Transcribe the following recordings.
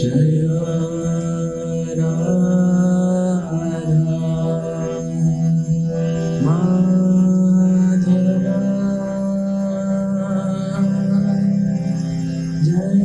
जय राधा माधव जय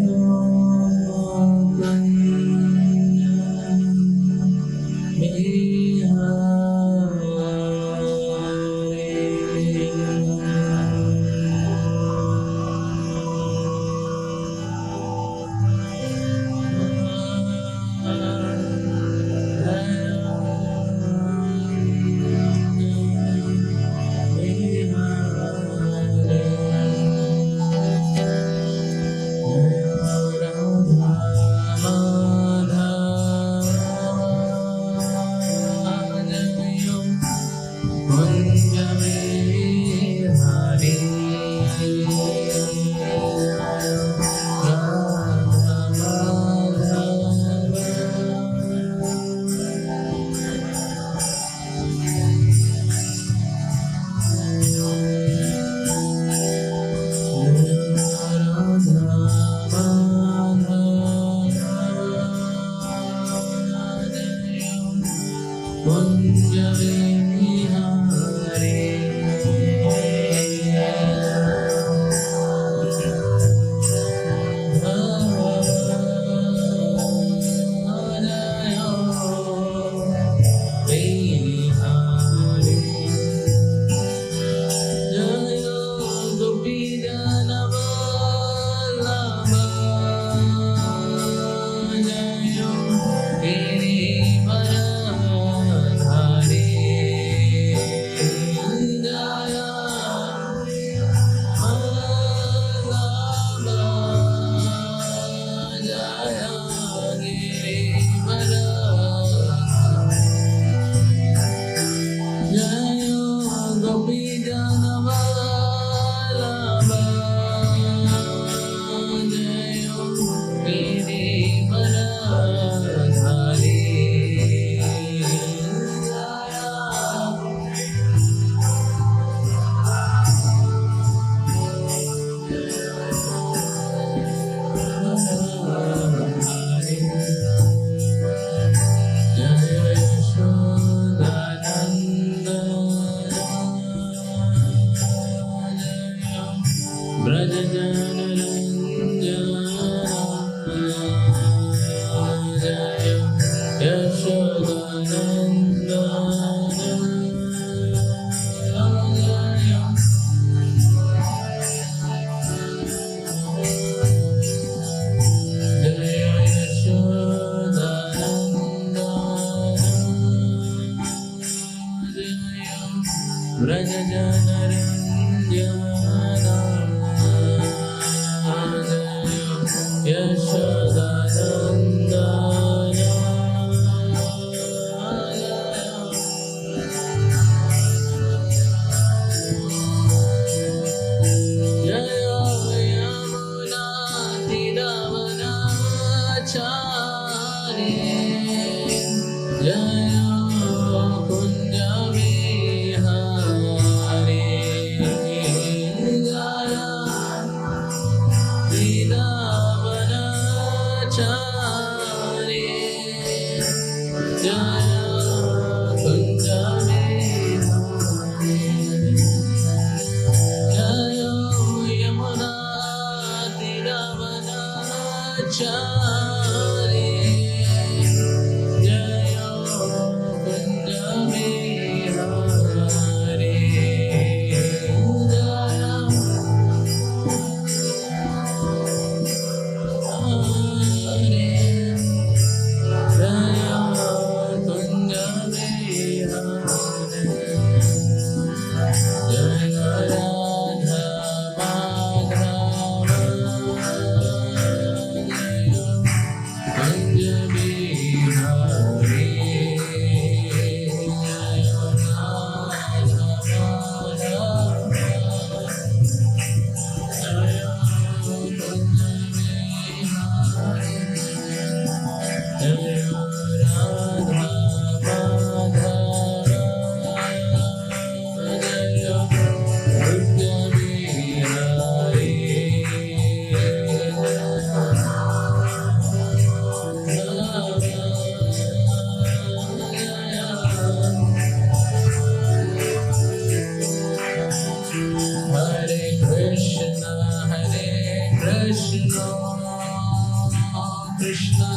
Krishna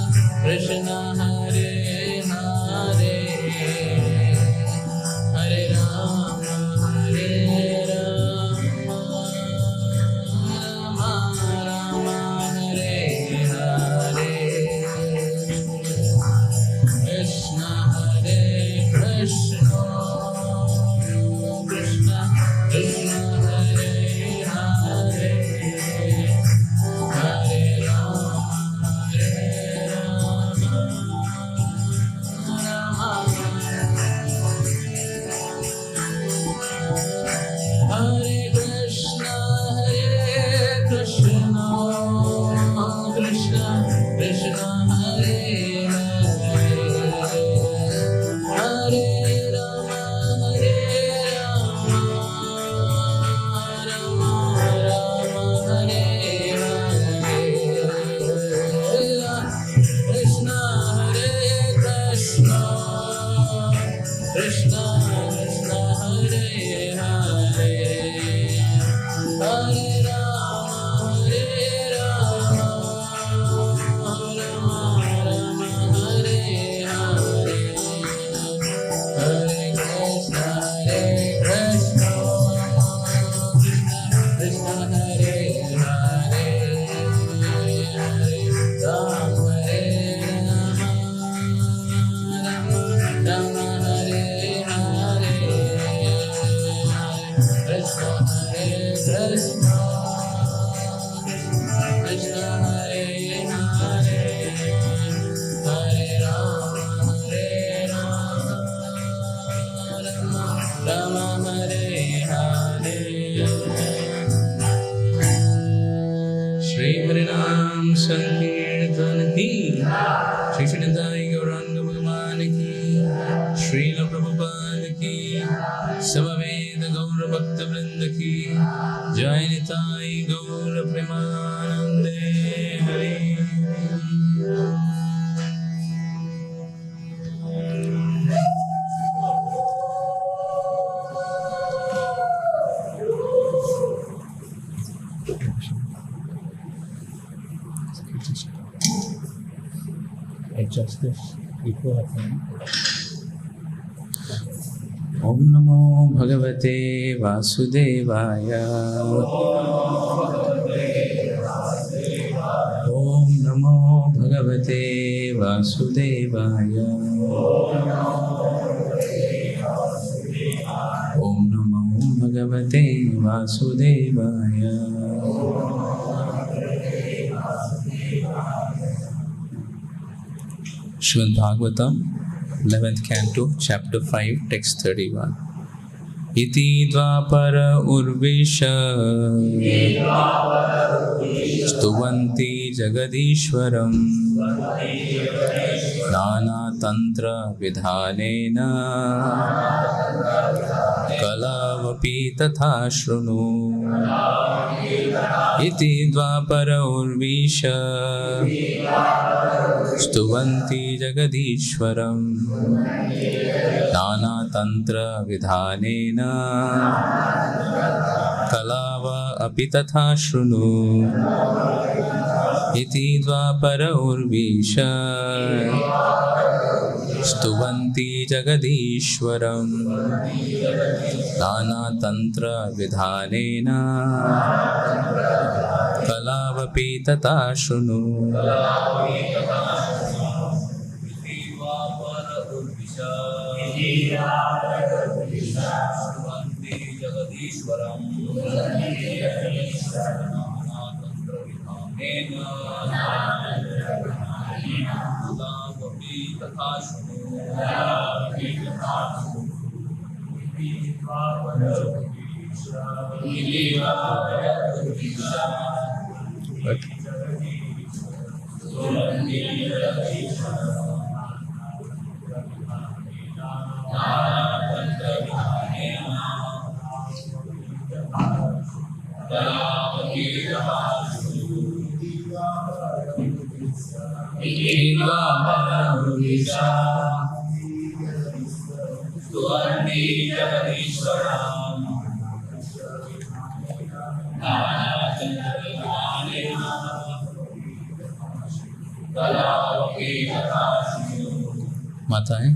Krishna Hare Hare Hare Rama Hare Rama Rama Rama Hare Hare Krishna Hare Krishna Krishna Krishna Hare Hare Hare Rama Hare Rama Rama Hare Krishna Krishna Krishna Hare Hare Hare Rama Rama Rama Hare Hare Krishna Krishna Krishna Krishna Hare Hare Hare Rama Rama Rama Hare Hare Hare Krishna Krishna Krishna Hare Hare Hare Rama Rama Hare Hare Krishna Krishna Krishna Hare Hare Hare Rama Rama Hare Hare Shri Hari Naam Sankirtan Ki Shri Shinadai Gauranga Bhagavan Ki Srila Prabhupada Ki Samaveda Gaura Bhakta Vrinda Ki Jai Nitai Gaura Premanande Hari Adjust this equal thing. Om Namo Bhagavate Vasudevaya Om Namo Bhagavate Vasudevaya Om Namo Bhagavate Vasudevaya Srimad Bhagavatam 11th Canto, Chapter 5, Text 31. Iti dvapara urvisha stuvanti jagadishwaram nana tantra vidhanena kalavapi tatha shrunu iti dvapara urvisha stuvanti jagadishwaram nana tantra vidhanena kalava api tatha shrunu iti dvapara urvisha stuvanti jagadishwaram nana tantra vidhanena kalavapi tatha shrunu माताएं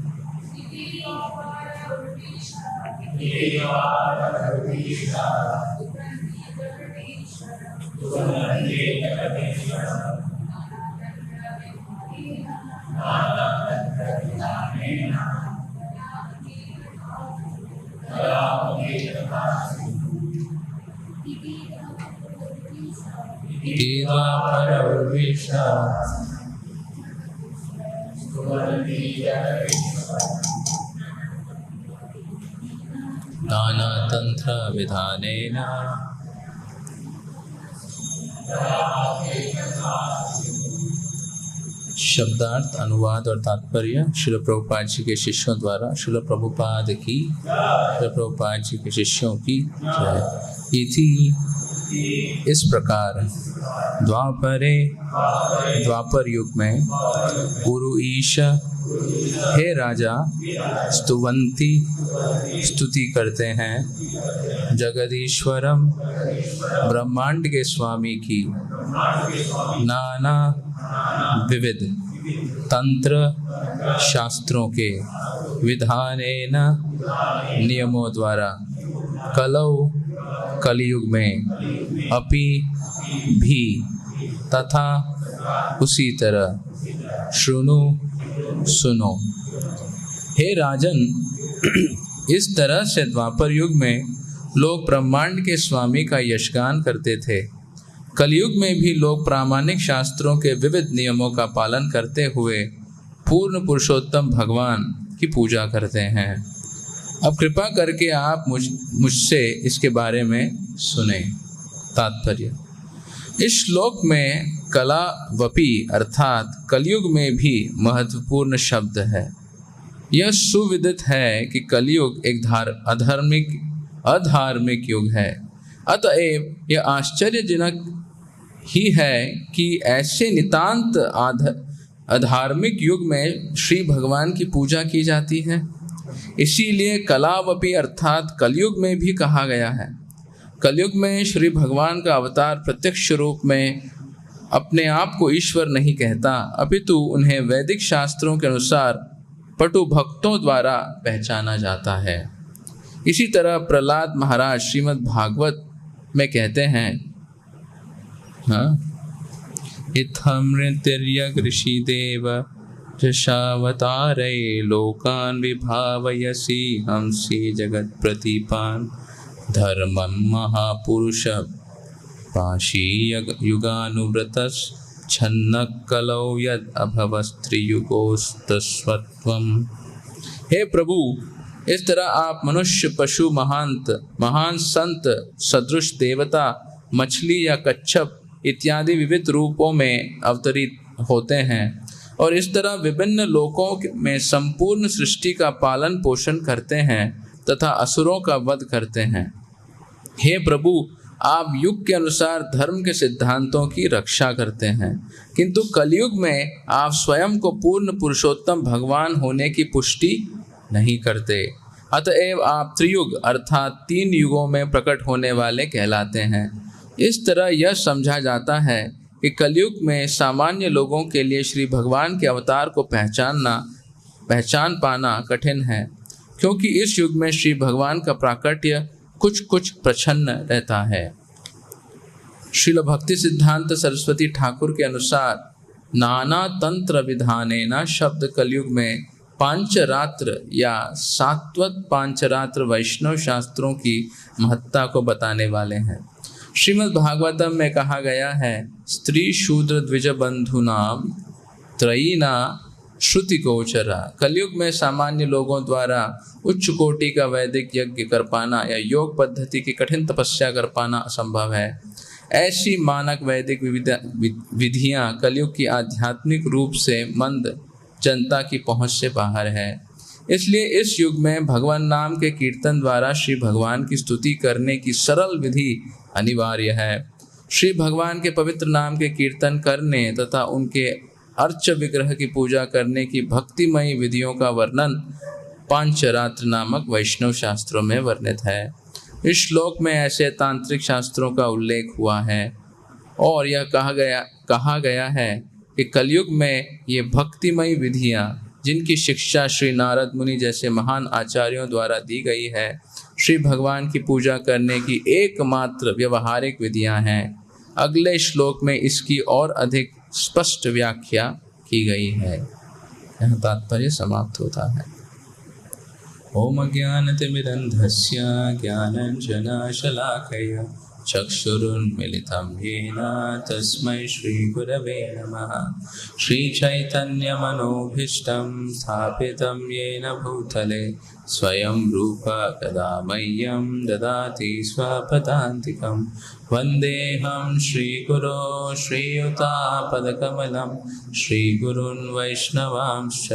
नाना तंत्र विधानेन शब्दार्थ अनुवाद और तात्पर्य श्रील प्रभुपाद जी के शिष्यों द्वारा श्रील प्रभुपाद की श्रील प्रभुपाद जी के शिष्यों की जय। इति इस प्रकार द्वापर युग में गुरु ईश हे राजा स्तुवंती स्तुति करते हैं जगदीश्वरम ब्रह्मांड के स्वामी की नाना विविध तंत्र शास्त्रों के विधानेन नियमों द्वारा कलौ कलयुग में अपि भी तथा उसी तरह शृणु सुनो। हे राजन, इस तरह से द्वापर युग में लोग ब्रह्मांड के स्वामी का यशगान करते थे। कलयुग में भी लोग प्रामाणिक शास्त्रों के विविध नियमों का पालन करते हुए पूर्ण पुरुषोत्तम भगवान की पूजा करते हैं। अब कृपा करके आप मुझसे इसके बारे में सुने। तात्पर्य, इस श्लोक में कलावपी अर्थात कलयुग में भी महत्वपूर्ण शब्द है। यह सुविदित है कि कलयुग एक अधार्मिक युग है। अतएव यह आश्चर्यजनक ही है कि ऐसे नितांत अधार्मिक युग में श्री भगवान की पूजा की जाती है। इसीलिए कलावपी अर्थात कलयुग में भी कहा गया है। कलयुग में श्री भगवान का अवतार प्रत्यक्ष रूप में अपने आप को ईश्वर नहीं कहता, अपितु उन्हें वैदिक शास्त्रों के अनुसार पटु भक्तों द्वारा पहचाना जाता है। इसी तरह प्रहलाद महाराज श्रीमद् भागवत में कहते हैं, इत्थं नृत्यर्यग ऋषिदेव जशावतारे लोकान् विभावयसि हंसि जगत् प्रतीपान् धर्मं महापुरुष पाशी युगानुव्रतस् छन्नः कलौ यद् अभवस्त्रियुगोस्तस्वत्वम्। हे प्रभु, इस तरह आप मनुष्य, पशु, महान संत, सदृश देवता, मछली या कच्छप इत्यादि विविध रूपों में अवतरित होते हैं और इस तरह विभिन्न लोकों में संपूर्ण सृष्टि का पालन पोषण करते हैं तथा असुरों का वध करते हैं। हे प्रभु, आप युग के अनुसार धर्म के सिद्धांतों की रक्षा करते हैं, किंतु कलयुग में आप स्वयं को पूर्ण पुरुषोत्तम भगवान होने की पुष्टि नहीं करते। अतएव आप त्रियुग अर्थात 3 युगों में प्रकट होने वाले कहलाते हैं। इस तरह यह समझा जाता है कि कलयुग में सामान्य लोगों के लिए श्री भगवान के अवतार को पहचान पाना कठिन है, क्योंकि इस युग में श्री भगवान का प्राकट्य कुछ प्रच्छन्न रहता है। श्रील भक्ति सिद्धांत सरस्वती ठाकुर के अनुसार नाना तंत्र विधानेन शब्द कलयुग में पांचरात्र या सात्वत पांचरात्र वैष्णव शास्त्रों की महत्ता को बताने वाले हैं। श्रीमद् भागवतम में कहा गया है, स्त्री शूद्र द्विज बंधुनाम त्रयीना श्रुति गोचरा। कलयुग में सामान्य लोगों द्वारा उच्च कोटि का वैदिक यज्ञ कर पाना या योग पद्धति की कठिन तपस्या कर पाना असंभव है। ऐसी मानक वैदिक विधियां कलयुग की आध्यात्मिक रूप से मंद जनता की पहुंच से बाहर है। इसलिए इस युग में भगवान नाम के कीर्तन द्वारा श्री भगवान की स्तुति करने की सरल विधि अनिवार्य है। श्री भगवान के पवित्र नाम के कीर्तन करने तथा उनके अर्च विग्रह की पूजा करने की भक्तिमयी विधियों का वर्णन पांचरात्र नामक वैष्णव शास्त्रों में वर्णित है। इस श्लोक में ऐसे तांत्रिक शास्त्रों का उल्लेख हुआ है और यह कहा गया है कि कलयुग में ये भक्तिमयी विधियाँ जिनकी शिक्षा श्री नारद मुनि जैसे महान आचार्यों द्वारा दी गई है, श्री भगवान की पूजा करने की एकमात्र व्यवहारिक विधियाँ हैं। अगले श्लोक में इसकी और अधिक स्पष्ट व्याख्या की गई है। यह तात्पर्य समाप्त होता है। ओम ज्ञानतिमिरन्धस्य ज्ञानाञ्जनशलाकया चक्षुरुन्मिलितं येन तस्मै श्रीगुरवे नमः। श्रीचैतन्यमनोभीष्टं स्थापितं येन भूतले स्वयं रूप कदा मह्यं ददाति स्वपदान्तिकं। वन्देऽहं श्रीगुरो श्रीयुतापदकमलं श्रीगुरून् वैष्णवांश्च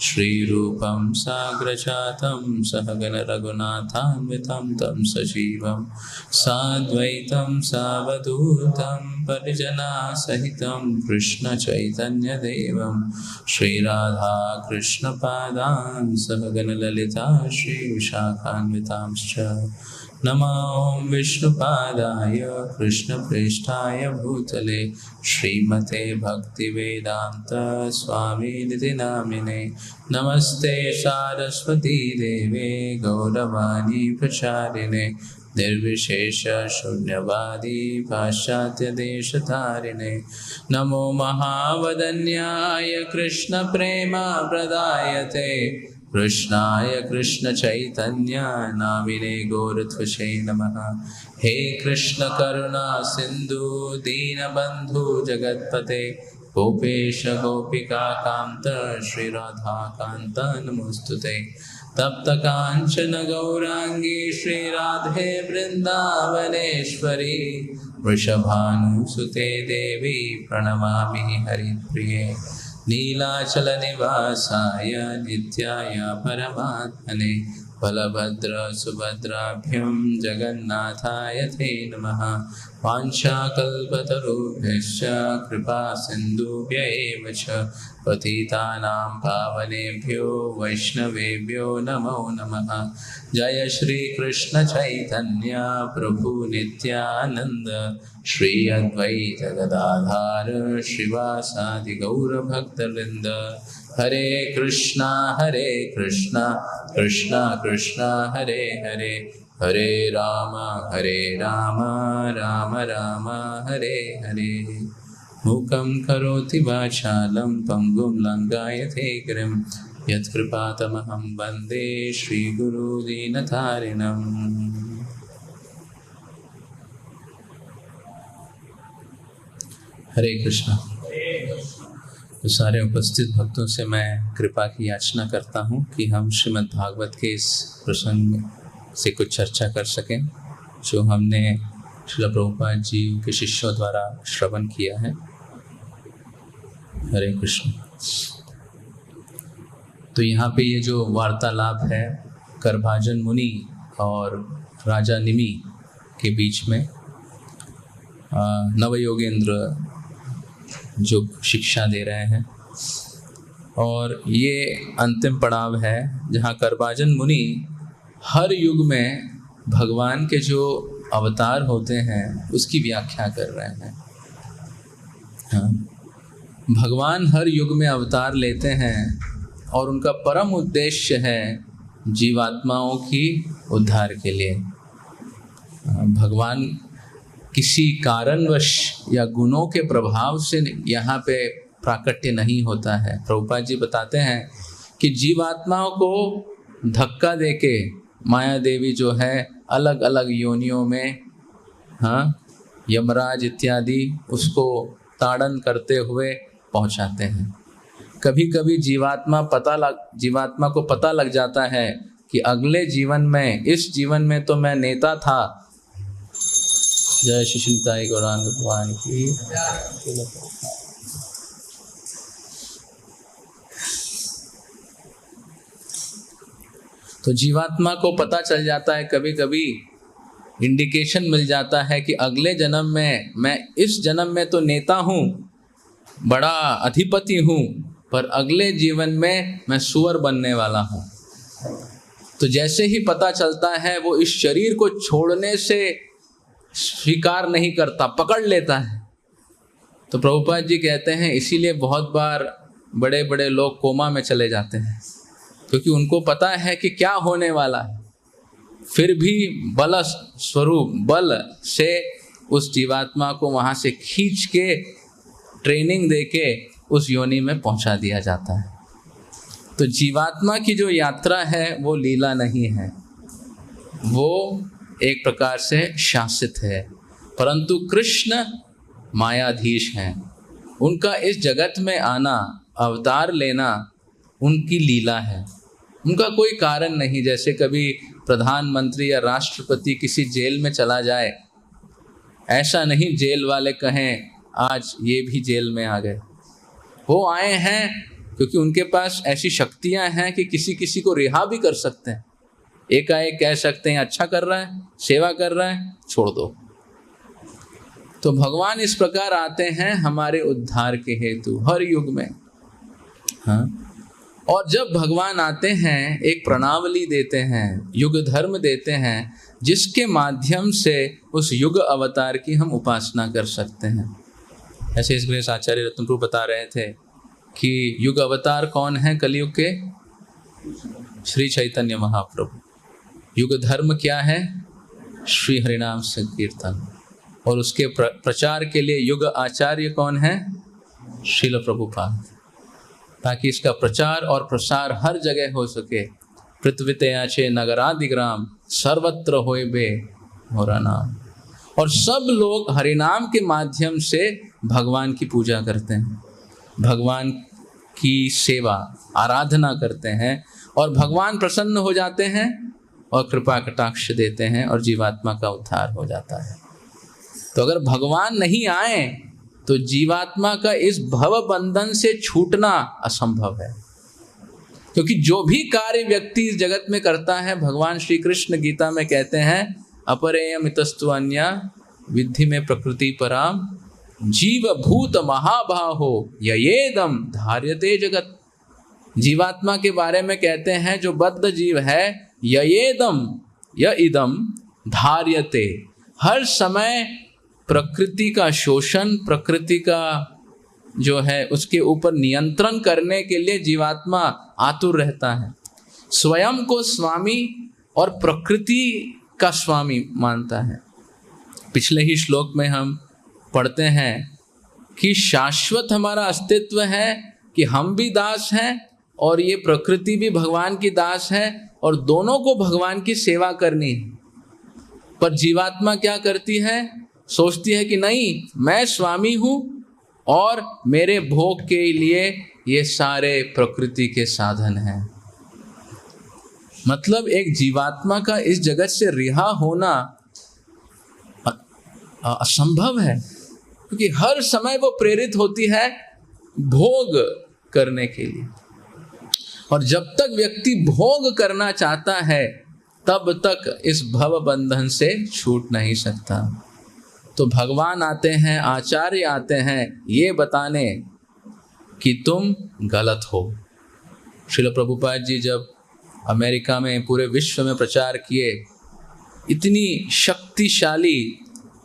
श्रीरूपं साग्रजातं सहगण रघुनाथान्वितं तं सजीवं साद्वैतं सावधूतं परिजनसहितं कृष्णचैतन्यदेवं श्रीराधा कृष्णपादान् सहगण ललिता श्रीविशाखान्वितांश्च। नमो ॐ विष्णुपादाय कृष्णप्रेष्ठाय भूतले श्रीमते भक्तिवेदान्त स्वामिनिति नामिने। नमस्ते सारस्वती देवे गौरवाणी प्रचारिणे निर्विशेष शून्यवादी पाश्चात्यदेशतारिणे। नमो महावदन्याय कृष्णप्रेम प्रदायते कृष्णाय कृष्णचैतन्य नामिने गौरत्वसे नमः। हे कृष्ण करुणा सिंधु दीनबंधु जगत्पते गोपेश गोपिका कांत श्री राधा कांत नमोस्तुते। तप्त कांचन गौरांगी श्री राधे वृंदावनेश्वरी वृषभानुसुते देवी प्रणमामि हरिप्रिये। नीलाचल निवासाय नित्याय परमात्मने बलभद्र सुभद्राभ्यं जगन्नाथाय ते नमः। वाञ्छाकल्पतरुभ्यश्च कृपा सिन्धुभ्य एव च पतितानां पावनेभ्यो वैष्णवेभ्यो नमो नमः। जय श्री कृष्ण चैतन्य प्रभु नित्यानंद श्री अद्वैत गदाधार श्रीवासादि गौर भक्तवृंद। हरे कृष्णा कृष्णा कृष्णा हरे हरे हरे राम राम राम हरे हरे। मूकं करोति वाचालं पंगुं लंघयते गिरिं यत्कृपातमहं वन्दे श्रीगुरुदीनतारिणम्। हरे कृष्णा। तो सारे उपस्थित भक्तों से मैं कृपा की याचना करता हूँ कि हम श्रीमद् भागवत के इस प्रसंग से कुछ चर्चा कर सकें जो हमने श्रील प्रभुपाद जी के शिष्यों द्वारा श्रवण किया है। हरे कृष्ण। तो यहाँ पे ये जो वार्तालाप है करभाजन मुनि और राजा निमि के बीच में नवयोगेंद्र जो शिक्षा दे रहे हैं, और ये अंतिम पड़ाव है जहाँ करभाजन मुनि हर युग में भगवान के जो अवतार होते हैं उसकी व्याख्या कर रहे हैं। हाँ, भगवान हर युग में अवतार लेते हैं और उनका परम उद्देश्य है जीवात्माओं की उद्धार के लिए। भगवान किसी कारणवश या गुणों के प्रभाव से यहाँ पे प्राकट्य नहीं होता है। प्रभुपाद जी बताते हैं कि जीवात्माओं को धक्का देके माया देवी जो है अलग अलग योनियों में, हाँ, यमराज इत्यादि उसको ताड़न करते हुए पहुँचाते हैं। कभी कभी जीवात्मा को पता लग जाता है कि अगले जीवन में, इस जीवन में तो मैं नेता था। जय श्री शिवताई गौरांग भगवान की। तो जीवात्मा को पता चल जाता है, कभी कभी इंडिकेशन मिल जाता है कि अगले जन्म में, मैं इस जन्म में तो नेता हूँ, बड़ा अधिपति हूँ, पर अगले जीवन में मैं सुअर बनने वाला हूँ। तो जैसे ही पता चलता है वो इस शरीर को छोड़ने से स्वीकार नहीं करता, पकड़ लेता है। तो प्रभुपाद जी कहते हैं इसीलिए बहुत बार बड़े बड़े लोग कोमा में चले जाते हैं, क्योंकि उनको पता है कि क्या होने वाला है, फिर भी बल स्वरूप बल से उस जीवात्मा को वहाँ से खींच के ट्रेनिंग देके उस योनि में पहुँचा दिया जाता है। तो जीवात्मा की जो यात्रा है वो लीला नहीं है, वो एक प्रकार से शासित है, परंतु कृष्ण मायाधीश हैं। उनका इस जगत में आना, अवतार लेना उनकी लीला है, उनका कोई कारण नहीं। जैसे कभी प्रधानमंत्री या राष्ट्रपति किसी जेल में चला जाए, ऐसा नहीं जेल वाले कहें आज ये भी जेल में आ गए। वो आए हैं क्योंकि उनके पास ऐसी शक्तियां हैं कि किसी किसी को रिहा भी कर सकते हैं। एकाएक कह सकते हैं अच्छा कर रहा है, सेवा कर रहा है, छोड़ दो। तो भगवान इस प्रकार आते हैं हमारे उद्धार के हेतु हर युग में। हाँ, और जब भगवान आते हैं एक प्रणावली देते हैं, युग धर्म देते हैं, जिसके माध्यम से उस युग अवतार की हम उपासना कर सकते हैं। ऐसे इस गृह आचार्य रत्नप्रभु बता रहे थे कि युग अवतार कौन है कलयुग के? श्री चैतन्य महाप्रभु। युग धर्म क्या है? श्री हरिनाम संकीर्तन। और उसके प्रचार के लिए युग आचार्य कौन है? श्रील प्रभुपाद, ताकि इसका प्रचार और प्रसार हर जगह हो सके। पृथ्वीते आचे नगरादिग्राम सर्वत्र होए बे मोरा नाम। और सब लोग हरिनाम के माध्यम से भगवान की पूजा करते हैं, भगवान की सेवा आराधना करते हैं, और भगवान प्रसन्न हो जाते हैं और कृपा कटाक्ष देते हैं और जीवात्मा का उद्धार हो जाता है। तो अगर भगवान नहीं आए तो जीवात्मा का इस भव बंधन से छूटना असंभव है, क्योंकि जो भी कार्य व्यक्ति इस जगत में करता है, भगवान श्री कृष्ण गीता में कहते हैं अपरेयम इतस्तु अन्या विद्धि में प्रकृति पराम जीव भूत महाबाहो ययेदम धार्यते जगत। जीवात्मा के बारे में कहते हैं जो बद्ध जीव है, ययेदम य इदम धार्यते, हर समय प्रकृति का शोषण, प्रकृति का जो है उसके ऊपर नियंत्रण करने के लिए जीवात्मा आतुर रहता है। स्वयं को स्वामी और प्रकृति का स्वामी मानता है। पिछले ही श्लोक में हम पढ़ते हैं कि शाश्वत हमारा अस्तित्व है, कि हम भी दास हैं और ये प्रकृति भी भगवान की दास है, और दोनों को भगवान की सेवा करनी है। पर जीवात्मा क्या करती है? सोचती है कि नहीं, मैं स्वामी हूँ और मेरे भोग के लिए ये सारे प्रकृति के साधन हैं। मतलब एक जीवात्मा का इस जगत से रिहा होना असंभव है, क्योंकि हर समय वो प्रेरित होती है भोग करने के लिए। और जब तक व्यक्ति भोग करना चाहता है तब तक इस भव बंधन से छूट नहीं सकता। तो भगवान आते हैं, आचार्य आते हैं ये बताने कि तुम गलत हो। श्रील प्रभुपाद जी जब अमेरिका में पूरे विश्व में प्रचार किए, इतनी शक्तिशाली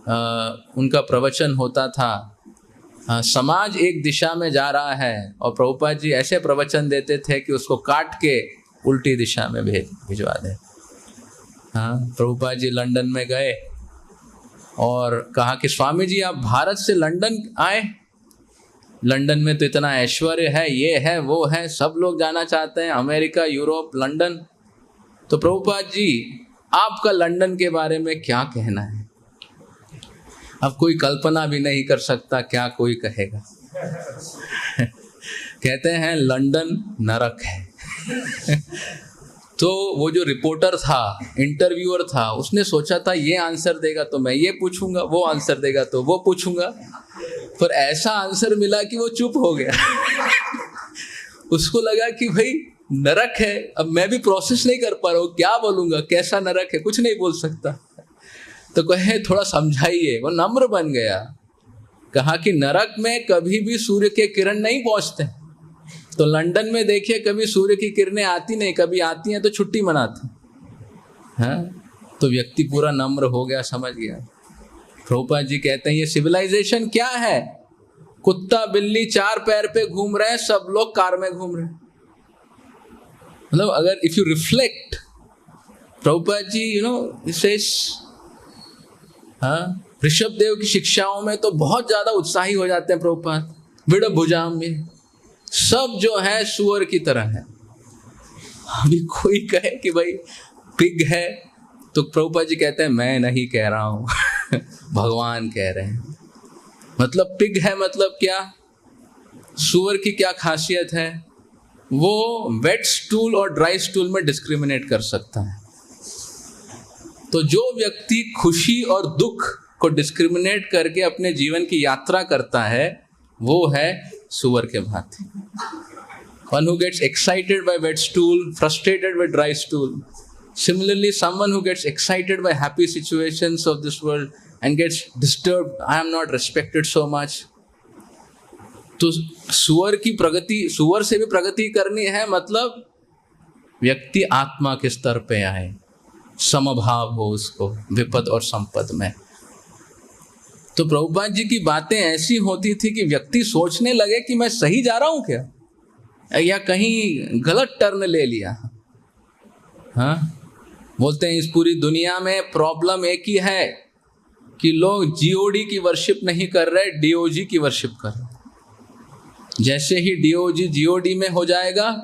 उनका प्रवचन होता था। समाज एक दिशा में जा रहा है और प्रभुपाद जी ऐसे प्रवचन देते थे कि उसको काट के उल्टी दिशा में भिजवा दे। हाँ, प्रभुपाद जी लंदन में गए और कहा कि स्वामी जी आप भारत से लंदन आए, लंदन में तो इतना ऐश्वर्य है, ये है वो है, सब लोग जाना चाहते हैं, अमेरिका, यूरोप, लंदन। तो प्रभुपाद जी आपका लंदन के बारे में क्या कहना है? अब कोई कल्पना भी नहीं कर सकता क्या कोई कहेगा। कहते हैं लंदन नरक है। तो वो जो रिपोर्टर था, इंटरव्यूअर था, उसने सोचा था ये आंसर देगा तो मैं ये पूछूंगा, वो आंसर देगा तो वो पूछूंगा, पर ऐसा आंसर मिला कि वो चुप हो गया। उसको लगा कि भाई नरक है, अब मैं भी प्रोसेस नहीं कर पा रहा हूँ, क्या बोलूंगा, कैसा नरक है, कुछ नहीं बोल सकता। तो कहे थोड़ा समझाइए। वो नम्र बन गया, कहा कि नरक में कभी भी सूर्य के किरण नहीं पहुंचते। तो लंदन में देखिए कभी सूर्य की किरणें आती नहीं, कभी आती हैं तो छुट्टी मनाते हैं। तो व्यक्ति पूरा नम्र हो गया, समझ गया। प्रभुपाद जी कहते हैं ये सिविलाइजेशन क्या है? कुत्ता बिल्ली 4 पैर पे घूम रहे हैं, सब लोग कार में घूम रहे हैं। मतलब अगर if you reflect, Prabhupada ji विशेष ऋषभ देव की शिक्षाओं में तो बहुत ज्यादा उत्साही हो जाते हैं प्रभुपाद। विड़ भुजाम में सब जो है सुअर की तरह है। अभी कोई कहे कि भाई पिग है, तो प्रभुपाद जी कहते हैं मैं नहीं कह रहा हूं भगवान कह रहे हैं। मतलब पिग है मतलब क्या, सुअर की क्या खासियत है, वो वेट स्टूल और ड्राई स्टूल में डिस्क्रिमिनेट कर सकता है। तो जो व्यक्ति खुशी और दुख को डिस्क्रिमिनेट करके अपने जीवन की यात्रा करता है, वो है सुअर के भांति। One who gets excited by wet stool, frustrated with dry stool. Similarly, someone who gets excited by happy situations of this world and gets disturbed, I am not respected so much. तो सुअर की प्रगति, सुअर से भी प्रगति करनी है, मतलब व्यक्ति आत्मा के स्तर पे आए, समभाव हो उसको विपद और संपद में। तो प्रभुपाद जी की बातें ऐसी होती थी कि व्यक्ति सोचने लगे कि मैं सही जा रहा हूं क्या, या कहीं गलत टर्न ले लिया। हाँ, बोलते हैं इस पूरी दुनिया में प्रॉब्लम एक ही है कि लोग जीओडी की वर्शिप नहीं कर रहे, डीओजी की वर्शिप कर रहे। जैसे ही डीओजी जीओडी में हो जाएगा,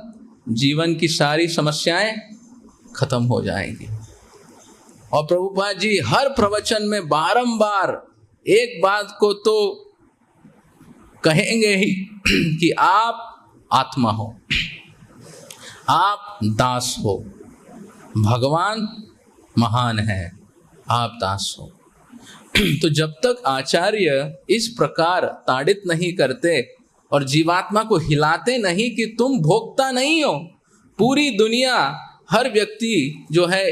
जीवन की सारी समस्याएं खत्म हो जाएंगी। और प्रभुपाद जी हर प्रवचन में बारंबार एक बात को तो कहेंगे ही कि आप आत्मा हो, आप दास हो, भगवान महान है, आप दास हो। तो जब तक आचार्य इस प्रकार ताड़ित नहीं करते और जीवात्मा को हिलाते नहीं कि तुम भोक्ता नहीं हो, पूरी दुनिया हर व्यक्ति जो है,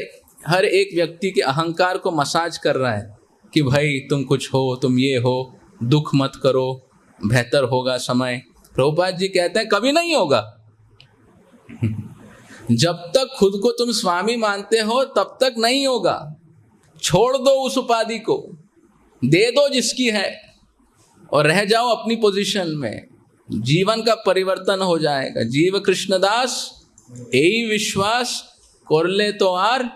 हर एक व्यक्ति के अहंकार को मसाज कर रहा है कि भाई तुम कुछ हो, तुम ये हो, दुख मत करो, बेहतर होगा समय। प्रभुपाद जी कहते हैं कभी नहीं होगा। जब तक खुद को तुम स्वामी मानते हो तब तक नहीं होगा। छोड़ दो उस उपाधि को, दे दो जिसकी है और रह जाओ अपनी पोजीशन में। जीवन का परिवर्तन हो जाएगा। जीव कृष्णदास यही विश्वास कर ले तो आर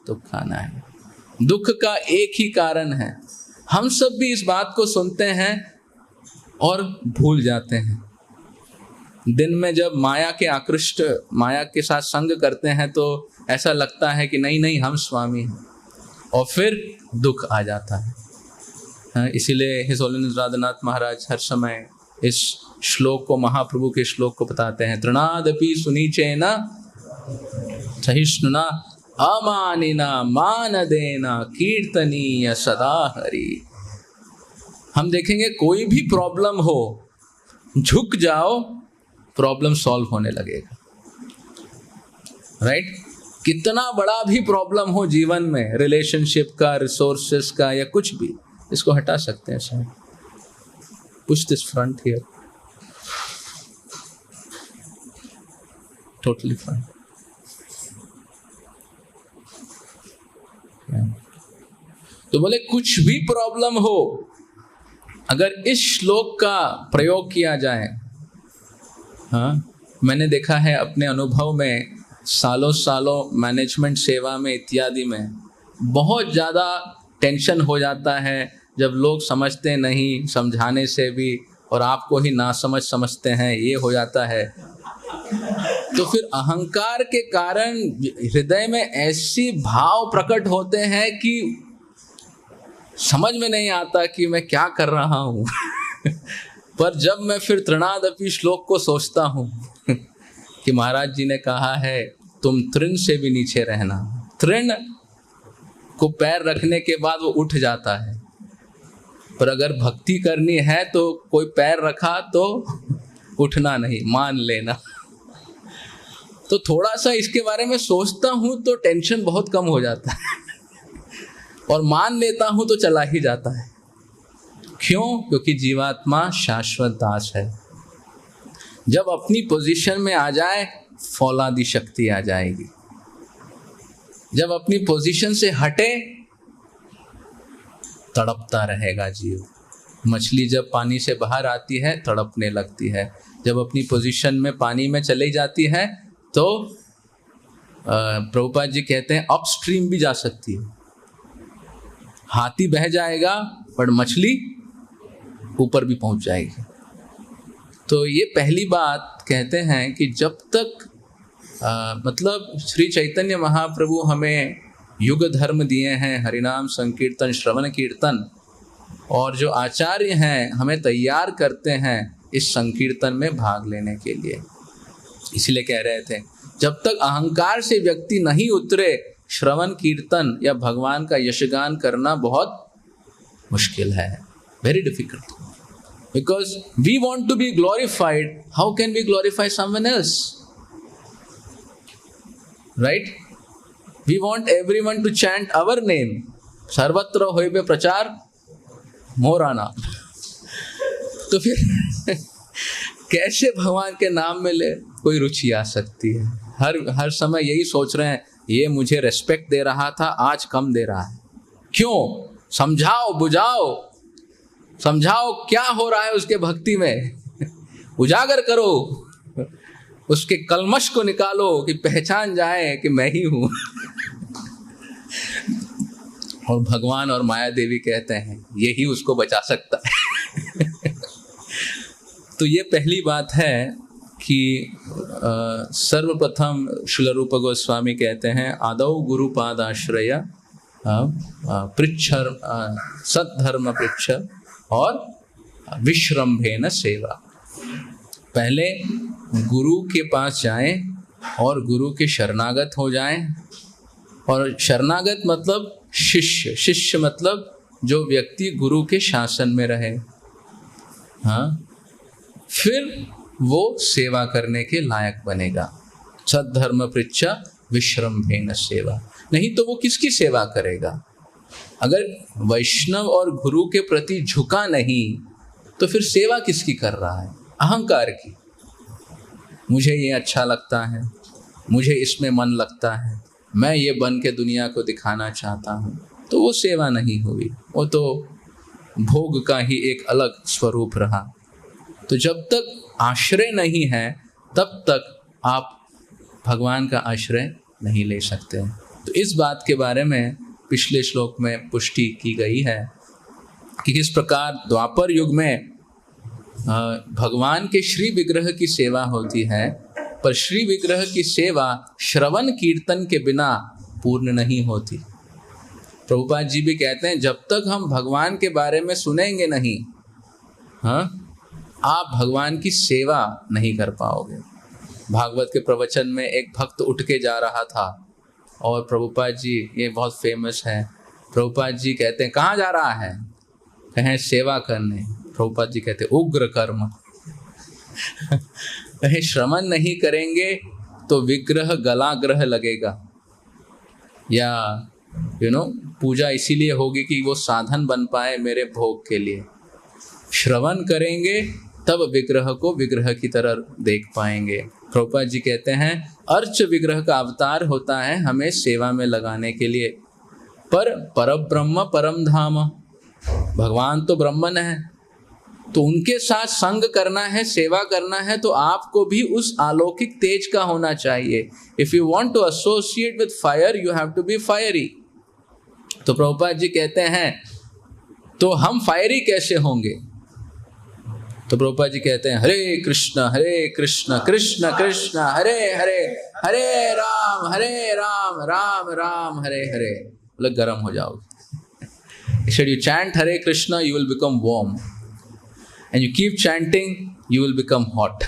तो खाना है। दुख का एक ही कारण है। हम सब भी इस बात को सुनते हैं और भूल जाते हैं। दिन में जब माया के आकृष्ट, माया के साथ संग करते हैं तो ऐसा लगता है कि नहीं नहीं हम स्वामी हैं, और फिर दुख आ जाता है। इसीलिए हिज होलीनेस राधानाथ महाराज हर समय इस श्लोक को, महाप्रभु के श्लोक को बताते हैं, तृणादपि सुनीचेना सहिष्णुना अमानिना मानदेना कीर्तनीय सदा हरि। हम देखेंगे कोई भी प्रॉब्लम हो, झुक जाओ, प्रॉब्लम सॉल्व होने लगेगा। राइट? कितना बड़ा भी प्रॉब्लम हो जीवन में, रिलेशनशिप का, रिसोर्सेस का, या कुछ भी, इसको हटा सकते हैं शायद। Push this front here, totally fine. तो बोले कुछ भी प्रॉब्लम हो, अगर इस श्लोक का प्रयोग किया जाए, हाँ, मैंने देखा है अपने अनुभव में, सालों सालों मैनेजमेंट सेवा में इत्यादि में बहुत ज़्यादा टेंशन हो जाता है जब लोग समझते नहीं, समझाने से भी, और आपको ही नासमझ समझते हैं, ये हो जाता है। तो फिर अहंकार के कारण हृदय में ऐसी भाव प्रकट होते हैं कि समझ में नहीं आता कि मैं क्या कर रहा हूँ। पर जब मैं फिर तृणादपि श्लोक को सोचता हूँ कि महाराज जी ने कहा है तुम तृण से भी नीचे रहना, तृण को पैर रखने के बाद वो उठ जाता है, पर अगर भक्ति करनी है तो कोई पैर रखा तो उठना नहीं, मान लेना। तो थोड़ा सा इसके बारे में सोचता हूँ तो टेंशन बहुत कम हो जाता है, और मान लेता हूँ तो चला ही जाता है। क्यों? क्योंकि जीवात्मा शाश्वत दास है। जब अपनी पोजीशन में आ जाए, फौलादी शक्ति आ जाएगी। जब अपनी पोजीशन से हटे, तड़पता रहेगा जीव। मछली जब पानी से बाहर आती है तड़पने लगती है, जब अपनी पोजीशन में पानी में चली जाती है तो प्रभुपाद जी कहते हैं अपस्ट्रीम भी जा सकती है। हाथी बह जाएगा पर मछली ऊपर भी पहुंच जाएगी। तो ये पहली बात कहते हैं कि जब तक मतलब श्री चैतन्य महाप्रभु हमें युग धर्म दिए हैं, हरिनाम संकीर्तन श्रवण कीर्तन, और जो आचार्य हैं हमें तैयार करते हैं इस संकीर्तन में भाग लेने के लिए। इसीलिए कह रहे थे जब तक अहंकार से व्यक्ति नहीं उतरे, श्रवण कीर्तन या भगवान का यशगान करना बहुत मुश्किल है, very difficult. Because we want to be glorified, how can we glorify someone else, right? We want everyone to chant our name, सर्वत्र होय बे प्रचार मोरा नाम। तो फिर कैसे भगवान के नाम में ले कोई रुचि आ सकती है? हर समय यही सोच रहे हैं ये मुझे रेस्पेक्ट दे रहा था, आज कम दे रहा है, क्यों? समझाओ, बुझाओ, समझाओ क्या हो रहा है उसके भक्ति में, उजागर करो, उसके कलमश को निकालो कि पहचान जाए कि मैं ही हूं। और भगवान और माया देवी कहते हैं यही उसको बचा सकता है। तो ये पहली बात है कि सर्वप्रथम श्रील रूप गोस्वामी कहते हैं आदौ गुरुपाद आश्रय पृच्छ सद्धर्म पृच्छ और विश्रम्भेन सेवा। पहले गुरु के पास जाएं और गुरु के शरणागत हो जाएं। और शरणागत मतलब शिष्य, शिष्य मतलब जो व्यक्ति गुरु के शासन में रहे, हाँ, फिर वो सेवा करने के लायक बनेगा। सद्धर्म पृच्छ विश्रम्भेन सेवा, नहीं तो वो किसकी सेवा करेगा? अगर वैष्णव और गुरु के प्रति झुका नहीं तो फिर सेवा किसकी कर रहा है? अहंकार की। मुझे ये अच्छा लगता है, मुझे इसमें मन लगता है, मैं ये बन के दुनिया को दिखाना चाहता हूँ, तो वो सेवा नहीं हुई, वो तो भोग का ही एक अलग स्वरूप रहा। तो जब तक आश्रय नहीं है तब तक आप भगवान का आश्रय नहीं ले सकते। तो इस बात के बारे में पिछले श्लोक में पुष्टि की गई है कि किस प्रकार द्वापर युग में भगवान के श्री विग्रह की सेवा होती है, पर श्री विग्रह की सेवा श्रवण कीर्तन के बिना पूर्ण नहीं होती। प्रभुपाद जी भी कहते हैं जब तक हम भगवान के बारे में सुनेंगे नहीं, हाँ, आप भगवान की सेवा नहीं कर पाओगे। भागवत के प्रवचन में एक भक्त उठ के जा रहा था और प्रभुपाद जी, ये बहुत फेमस है, प्रभुपाद जी कहते हैं कहाँ जा रहा है? कहें सेवा करने। प्रभुपाद जी कहते उग्र कर्म। कहें श्रवण नहीं करेंगे तो विग्रह गलाग्रह लगेगा, या पूजा इसीलिए होगी कि वो साधन बन पाए मेरे भोग के लिए। श्रवण करेंगे तब विग्रह को विग्रह की तरह देख पाएंगे। प्रभुपाद जी कहते हैं अर्च विग्रह का अवतार होता है हमें सेवा में लगाने के लिए, पर परब्रह्म परम धाम, भगवान तो ब्रह्मन है, तो उनके साथ संग करना है, सेवा करना है, तो आपको भी उस अलौकिक तेज का होना चाहिए। If you want to associate with fire you have to be fiery. तो प्रभुपाद जी कहते हैं तो हम फायरी कैसे होंगे? तो प्रभुपाद जी कहते हैं हरे कृष्ण कृष्ण कृष्ण हरे हरे, हरे राम राम राम हरे हरे। मतलब गर्म हो जाओगे। If you chant Hare Krishna, you will become warm, and you keep chanting, you will become hot.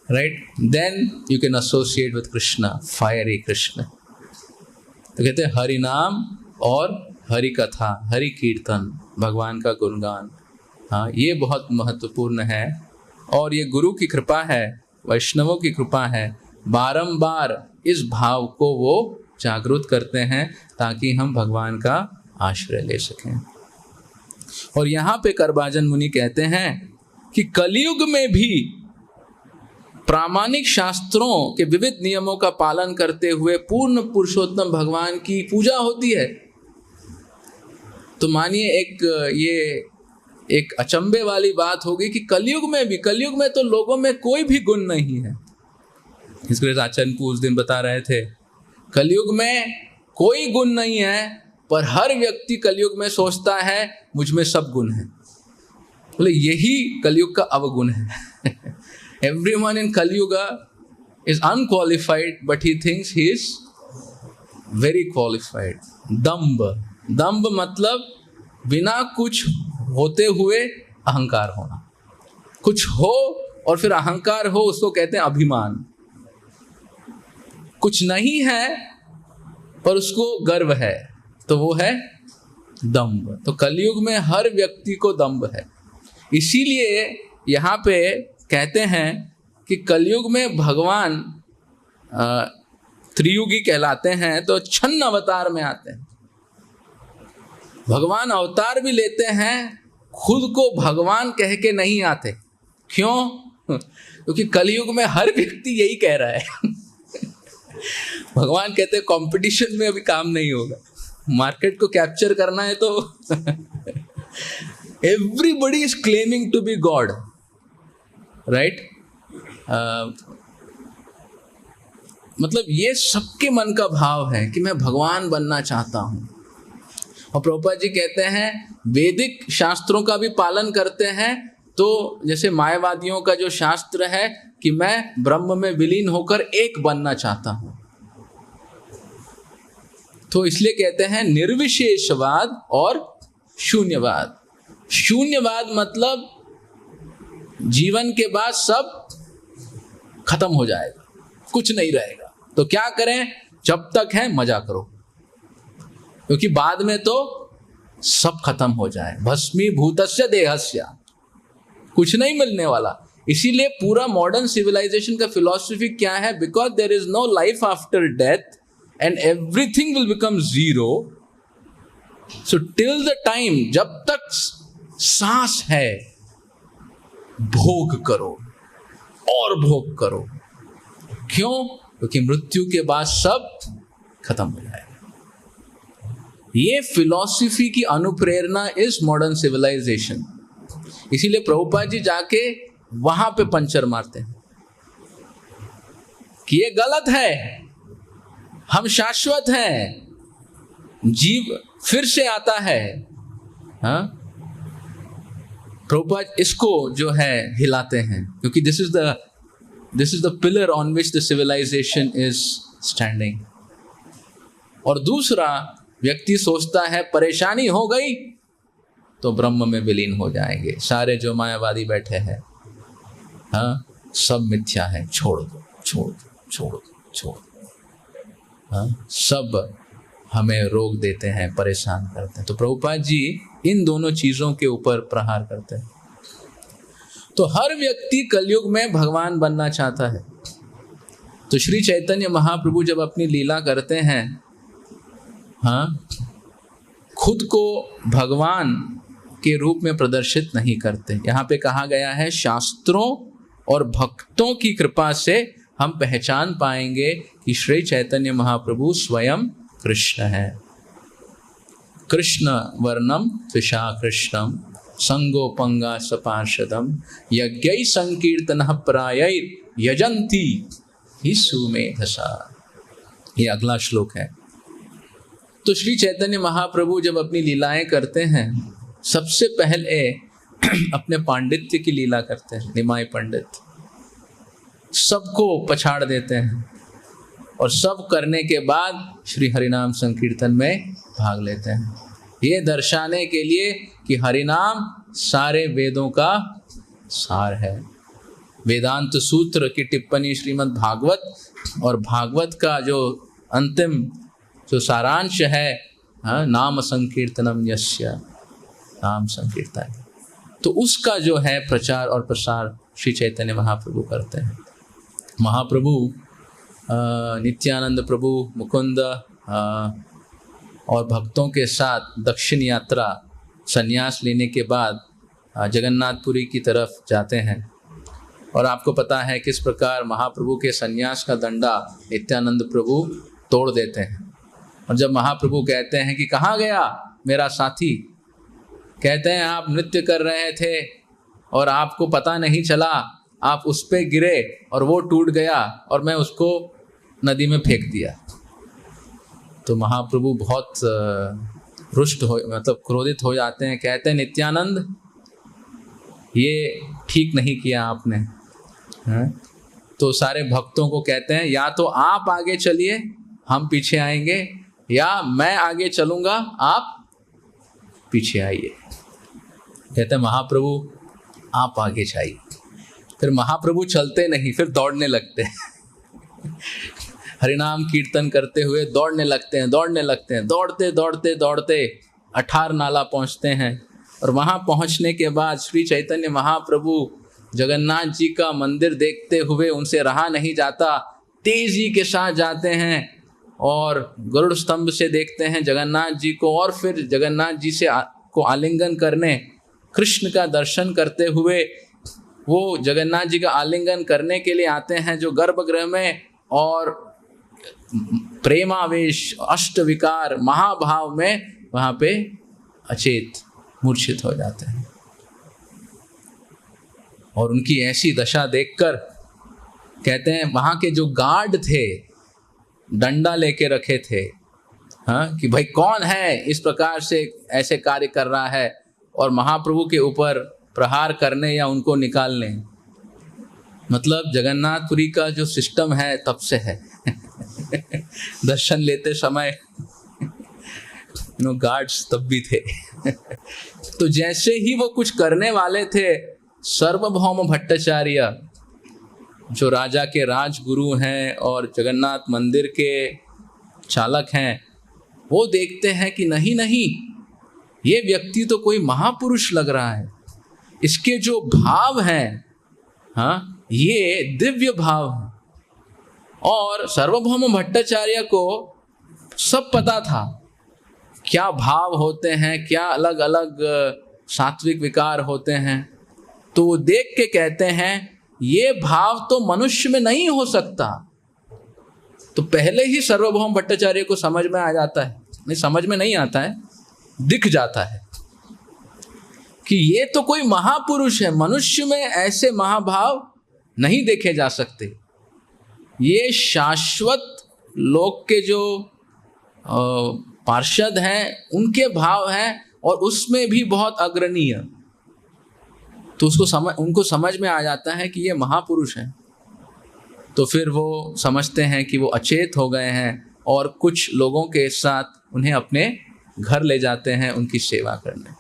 Right? Then you can associate with Krishna, fiery Krishna. तो कहते हैं हरि नाम और हरि कथा, हरि कीर्तन, भगवान का गुणगान, हाँ, ये बहुत महत्वपूर्ण है। और ये गुरु की कृपा है, वैष्णवों की कृपा है, बारंबार इस भाव को वो जागृत करते हैं ताकि हम भगवान का आश्रय ले सकें। और यहाँ पे करबाजन मुनि कहते हैं कि कलयुग में भी प्रामाणिक शास्त्रों के विविध नियमों का पालन करते हुए पूर्ण पुरुषोत्तम भगवान की पूजा होती है। तो मानिए एक अचंभे वाली बात होगी कि कलयुग में तो लोगों में कोई भी गुण नहीं है। इसलिए आचार्य को उस दिन बता रहे थे, कलयुग में कोई गुण नहीं है, पर हर व्यक्ति कलयुग में सोचता है मुझ में सब गुण है। बोले यही कलयुग का अवगुण है। Everyone in Kalyuga is unqualified, but he thinks he is very qualified. दम्भ मतलब बिना कुछ होते हुए अहंकार होना। कुछ हो और फिर अहंकार हो, उसको कहते हैं अभिमान। कुछ नहीं है पर उसको गर्व है, तो वो है दम्भ। तो कलयुग में हर व्यक्ति को दम्भ है। इसीलिए यहाँ पे कहते हैं कि कलयुग में भगवान त्रियुगी कहलाते हैं, तो छन्न अवतार में आते हैं। भगवान अवतार भी लेते हैं, खुद को भगवान कह के नहीं आते। क्यों? क्योंकि कलयुग में हर व्यक्ति यही कह रहा है। भगवान कहते हैं कंपटीशन में अभी काम नहीं होगा, मार्केट को कैप्चर करना है तो everybody is claiming to be God, right? मतलब ये सबके मन का भाव है कि मैं भगवान बनना चाहता हूँ। और प्रभुपाद जी कहते हैं वैदिक शास्त्रों का भी पालन करते हैं, तो जैसे मायावादियों का जो शास्त्र है कि मैं ब्रह्म में विलीन होकर एक बनना चाहता हूँ, तो इसलिए कहते हैं निर्विशेषवाद और शून्यवाद। शून्यवाद मतलब जीवन के बाद सब खत्म हो जाएगा, कुछ नहीं रहेगा, तो क्या करें? जब तक है मजा करो, क्योंकि बाद में तो सब खत्म हो जाए। भस्मीभूतस्य देहस्य, कुछ नहीं मिलने वाला। इसीलिए पूरा मॉडर्न सिविलाइजेशन का फिलॉसफी क्या है? Because there is no life after death and everything will become zero. So till the time, जब तक सांस है, भोग करो और भोग करो। क्यों? क्योंकि मृत्यु के बाद सब खत्म हो जाएगा। ये फिलॉसफी की अनुप्रेरणा इस मॉडर्न सिविलाइजेशन। इसीलिए प्रभुपाद जी जाके वहां पे पंचर मारते हैं कि ये गलत है, हम शाश्वत हैं, जीव फिर से आता है। हाँ, प्रभुपाद इसको जो है हिलाते हैं, क्योंकि this is the pillar on which the civilisation is standing. और दूसरा, व्यक्ति सोचता है परेशानी हो गई तो ब्रह्म में विलीन हो जाएंगे। सारे जो मायावादी बैठे हैं, हाँ, सब मिथ्या है, छोड़ दो, छोड़ दो, छोड़ दो, छोड़ दो। हाँ, सब हमें रोक देते हैं, परेशान करते हैं। तो प्रभुपाद जी इन दोनों चीजों के ऊपर प्रहार करते हैं। तो हर व्यक्ति कलयुग में भगवान बनना चाहता है। तो श्री चैतन्य महाप्रभु जब अपनी लीला करते हैं, हाँ, खुद को भगवान के रूप में प्रदर्शित नहीं करते। यहाँ पे कहा गया है शास्त्रों और भक्तों की कृपा से हम पहचान पाएंगे कि श्री चैतन्य महाप्रभु स्वयं कृष्ण है। कृष्ण वर्णम त्विषा कृष्णम संगोपंगा सपार्षदम यज्ञै संकीर्तनः प्रायैर यजन्ति हि सुमेधसा। ये अगला श्लोक है। तो श्री चैतन्य महाप्रभु जब अपनी लीलाएं करते हैं, सबसे पहले अपने पांडित्य की लीला करते हैं। निमाई पंडित सबको पछाड़ देते हैं और सब करने के बाद श्री हरिनाम संकीर्तन में भाग लेते हैं, ये दर्शाने के लिए कि हरिनाम सारे वेदों का सार है। वेदांत सूत्र की टिप्पणी श्रीमद् भागवत और भागवत का जो अंतिम जो सारांश है, नाम संकीर्तनम यस्य, नाम संकीर्तन, तो उसका जो है प्रचार और प्रसार श्री चैतन्य महाप्रभु करते हैं। महाप्रभु नित्यानंद प्रभु, मुकुंद और भक्तों के साथ दक्षिण यात्रा संन्यास लेने के बाद जगन्नाथपुरी की तरफ जाते हैं। और आपको पता है किस प्रकार महाप्रभु के संन्यास का डंडा नित्यानंद प्रभु तोड़ देते हैं। और जब महाप्रभु कहते हैं कि कहाँ गया, मेरा साथी, कहते हैं आप नृत्य कर रहे थे और आपको पता नहीं चला, आप उस पे गिरे और वो टूट गया और मैं उसको नदी में फेंक दिया। तो महाप्रभु बहुत रुष्ट हो, मतलब क्रोधित हो जाते हैं। कहते हैं नित्यानंद, ये ठीक नहीं किया आपने। हाँ? तो सारे भक्तों को कहते हैं या तो आप आगे चलिए, हम पीछे आएंगे, या मैं आगे चलूँगा, आप पीछे आइए। कहते हैं महाप्रभु आप आगे जाइए। फिर महाप्रभु चलते नहीं, फिर दौड़ने लगते हैं। हरिनाम कीर्तन करते हुए दौड़ने लगते हैं, दौड़ते दौड़ते दौड़ते अठार नाला पहुंचते हैं। और वहां पहुंचने के बाद श्री चैतन्य महाप्रभु जगन्नाथ जी का मंदिर देखते हुए उनसे रहा नहीं जाता, तेजी के साथ जाते हैं और गरुड़ स्तंभ से देखते हैं जगन्नाथ जी को, और फिर जगन्नाथ जी से को आलिंगन करने, कृष्ण का दर्शन करते हुए वो जगन्नाथ जी का आलिंगन करने के लिए आते हैं जो गर्भगृह में, और प्रेमावेश, अष्ट विकार, महाभाव में वहाँ पे अचेत मूर्छित हो जाते हैं। और उनकी ऐसी दशा देखकर कहते हैं वहाँ के जो गार्ड थे, डंडा लेके रखे थे, हाँ, कि भाई कौन है इस प्रकार से ऐसे कार्य कर रहा है और महाप्रभु के ऊपर प्रहार करने या उनको निकालने। मतलब जगन्नाथपुरी का जो सिस्टम है तब से है। दर्शन लेते समय गार्ड्स तब भी थे। तो जैसे ही वो कुछ करने वाले थे, सर्वभौम भट्टाचार्य जो राजा के राजगुरु हैं और जगन्नाथ मंदिर के चालक हैं, वो देखते हैं कि नहीं नहीं, ये व्यक्ति तो कोई महापुरुष लग रहा है, इसके जो भाव हैं, हाँ, ये दिव्य भाव है। और सार्वभौम भट्टाचार्य को सब पता था क्या भाव होते हैं, क्या अलग अलग सात्विक विकार होते हैं। तो वो देख के कहते हैं ये भाव तो मनुष्य में नहीं हो सकता। तो पहले ही सार्वभौम भट्टाचार्य को समझ में आ जाता है, नहीं समझ में नहीं आता है, दिख जाता है कि ये तो कोई महापुरुष है, मनुष्य में ऐसे महाभाव नहीं देखे जा सकते। ये शाश्वत लोक के जो पार्षद हैं उनके भाव हैं और उसमें भी बहुत अग्रणीय। तो उनको समझ में आ जाता है कि ये महापुरुष हैं। तो फिर वो समझते हैं कि वो अचेत हो गए हैं और कुछ लोगों के साथ उन्हें अपने घर ले जाते हैं उनकी सेवा करने।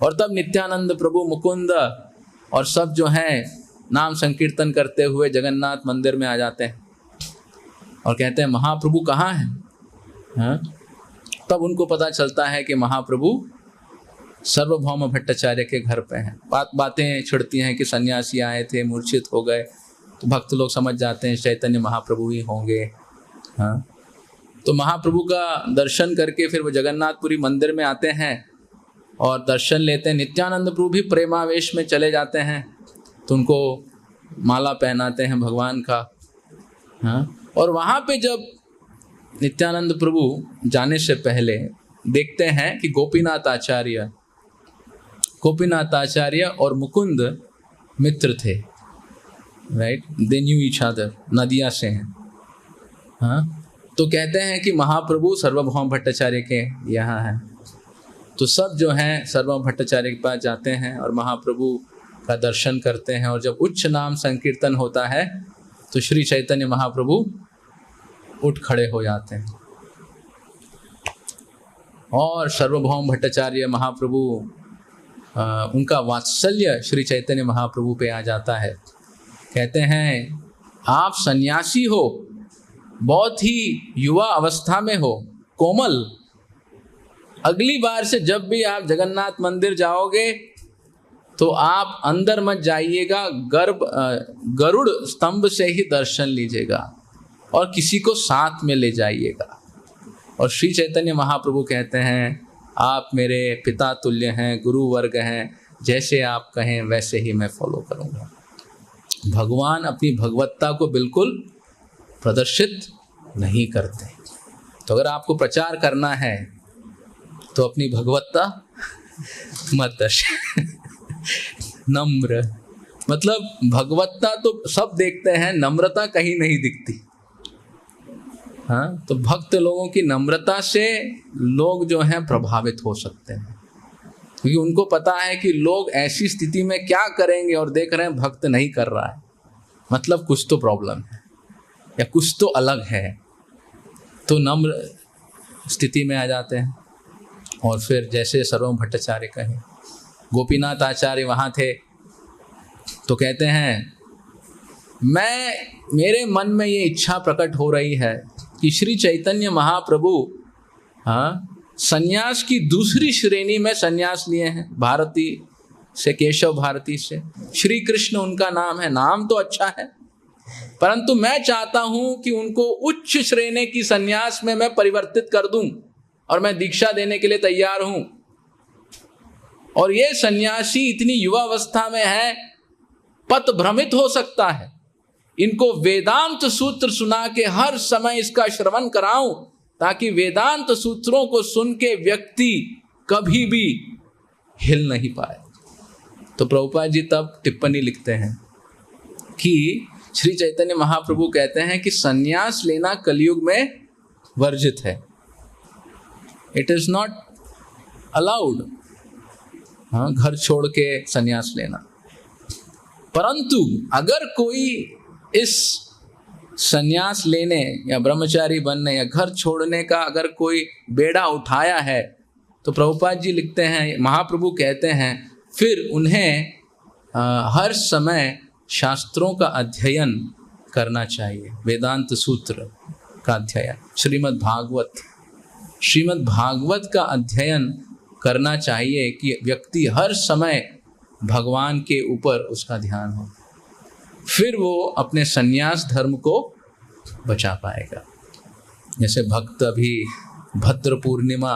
और तब नित्यानंद प्रभु, मुकुंद और सब जो हैं नाम संकीर्तन करते हुए जगन्नाथ मंदिर में आ जाते हैं और कहते हैं महाप्रभु कहाँ हैं? हाँ? तब उनको पता चलता है कि महाप्रभु सार्वभौम भट्टाचार्य के घर पे हैं। बातें छिड़ती हैं कि सन्यासी आए थे, मूर्छित हो गए। तो भक्त लोग समझ जाते हैं चैतन्य महाप्रभु ही होंगे। हाँ, तो महाप्रभु का दर्शन करके फिर वो जगन्नाथपुरी मंदिर में आते हैं और दर्शन लेते हैं। नित्यानंद प्रभु भी प्रेमावेश में चले जाते हैं, तो उनको माला पहनाते हैं भगवान का। हाँ, और वहाँ पे जब नित्यानंद प्रभु जाने से पहले देखते हैं कि गोपीनाथ आचार्य और मुकुंद मित्र थे, right, they knew each other, Nadia से हैं। हाँ, तो कहते हैं कि महाप्रभु सार्वभौम भट्टाचार्य के यहाँ हैं। तो सब जो हैं सार्वभौम भट्टाचार्य के पास जाते हैं और महाप्रभु का दर्शन करते हैं। और जब उच्च नाम संकीर्तन होता है तो श्री चैतन्य महाप्रभु उठ खड़े हो जाते हैं और सार्वभौम भट्टाचार्य महाप्रभु, उनका वात्सल्य श्री चैतन्य महाप्रभु पे आ जाता है। कहते हैं आप सन्यासी हो, बहुत ही युवा अवस्था में हो, कोमल, अगली बार से जब भी आप जगन्नाथ मंदिर जाओगे तो आप अंदर मत जाइएगा, गरुड़ स्तंभ से ही दर्शन लीजिएगा और किसी को साथ में ले जाइएगा। और श्री चैतन्य महाप्रभु कहते हैं आप मेरे पिता तुल्य हैं, गुरु वर्ग हैं, जैसे आप कहें वैसे ही मैं फॉलो करूँगा। भगवान अपनी भगवत्ता को बिल्कुल प्रदर्शित नहीं करते। तो अगर आपको प्रचार करना है तो अपनी भगवत्ता मत दर्श। नम्र, मतलब भगवत्ता तो सब देखते हैं, नम्रता कहीं नहीं दिखती। हाँ, तो भक्त लोगों की नम्रता से लोग जो हैं प्रभावित हो सकते हैं, क्योंकि उनको पता है कि लोग ऐसी स्थिति में क्या करेंगे और देख रहे हैं भक्त नहीं कर रहा है, मतलब कुछ तो प्रॉब्लम है या कुछ तो अलग है, तो नम्र स्थिति में आ जाते हैं। और फिर जैसे सर्वम भट्टाचार्य कहे, गोपीनाथ आचार्य वहाँ थे तो कहते हैं, मेरे मन में ये इच्छा प्रकट हो रही है कि श्री चैतन्य महाप्रभु सन्यास की दूसरी श्रेणी में सन्यास लिए हैं, भारती से, केशव भारती से। श्री कृष्ण उनका नाम है, नाम तो अच्छा है, परंतु मैं चाहता हूं कि उनको उच्च श्रेणी की सन्यास में मैं परिवर्तित कर दूं और मैं दीक्षा देने के लिए तैयार हूं। और ये सन्यासी इतनी युवावस्था में है, पथ भ्रमित हो सकता है, इनको वेदांत सूत्र सुना के हर समय इसका श्रवण कराऊं, ताकि वेदांत सूत्रों को सुन के व्यक्ति कभी भी हिल नहीं पाए। तो प्रभुपाद जी तब टिप्पणी लिखते हैं कि श्री चैतन्य महाप्रभु कहते हैं कि सन्यास लेना कलयुग में वर्जित है, इट इज नॉट अलाउड, घर छोड़ के सन्यास लेना। परंतु अगर कोई इस सन्यास लेने या ब्रह्मचारी बनने या घर छोड़ने का अगर कोई बेड़ा उठाया है, तो प्रभुपाद जी लिखते हैं, महाप्रभु कहते हैं, फिर उन्हें हर समय शास्त्रों का अध्ययन करना चाहिए, वेदांत सूत्र का अध्ययन, श्रीमद् भागवत का अध्ययन करना चाहिए कि व्यक्ति हर समय भगवान के ऊपर उसका ध्यान हो, फिर वो अपने सन्यास धर्म को बचा पाएगा। जैसे भक्त अभी भद्र पूर्णिमा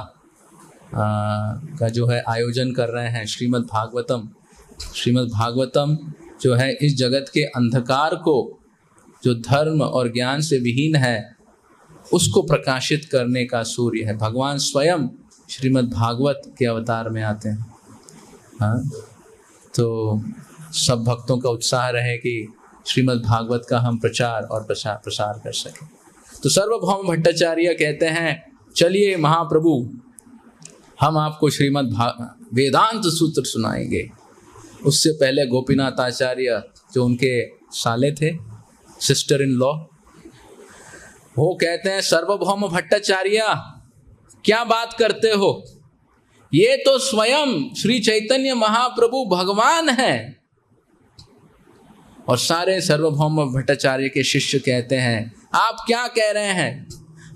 का जो है आयोजन कर रहे हैं, श्रीमद् भागवतम जो है इस जगत के अंधकार को, जो धर्म और ज्ञान से विहीन है, उसको प्रकाशित करने का सूर्य है। भगवान स्वयं श्रीमद् भागवत के अवतार में आते हैं। हाँ, तो सब भक्तों का उत्साह रहे कि श्रीमद् भागवत का हम प्रचार और प्रसार कर सकें। तो सार्वभौम भट्टाचार्य कहते हैं, चलिए महाप्रभु, हम आपको श्रीमद् वेदांत सूत्र सुनाएंगे। उससे पहले गोपीनाथ आचार्य जो उनके साले थे, सिस्टर इन लॉ, वो कहते हैं, सार्वभौम भट्टाचार्य क्या बात करते हो, ये तो स्वयं श्री चैतन्य महाप्रभु भगवान है। और सारे सार्वभौम भट्टाचार्य के शिष्य कहते हैं, आप क्या कह रहे हैं,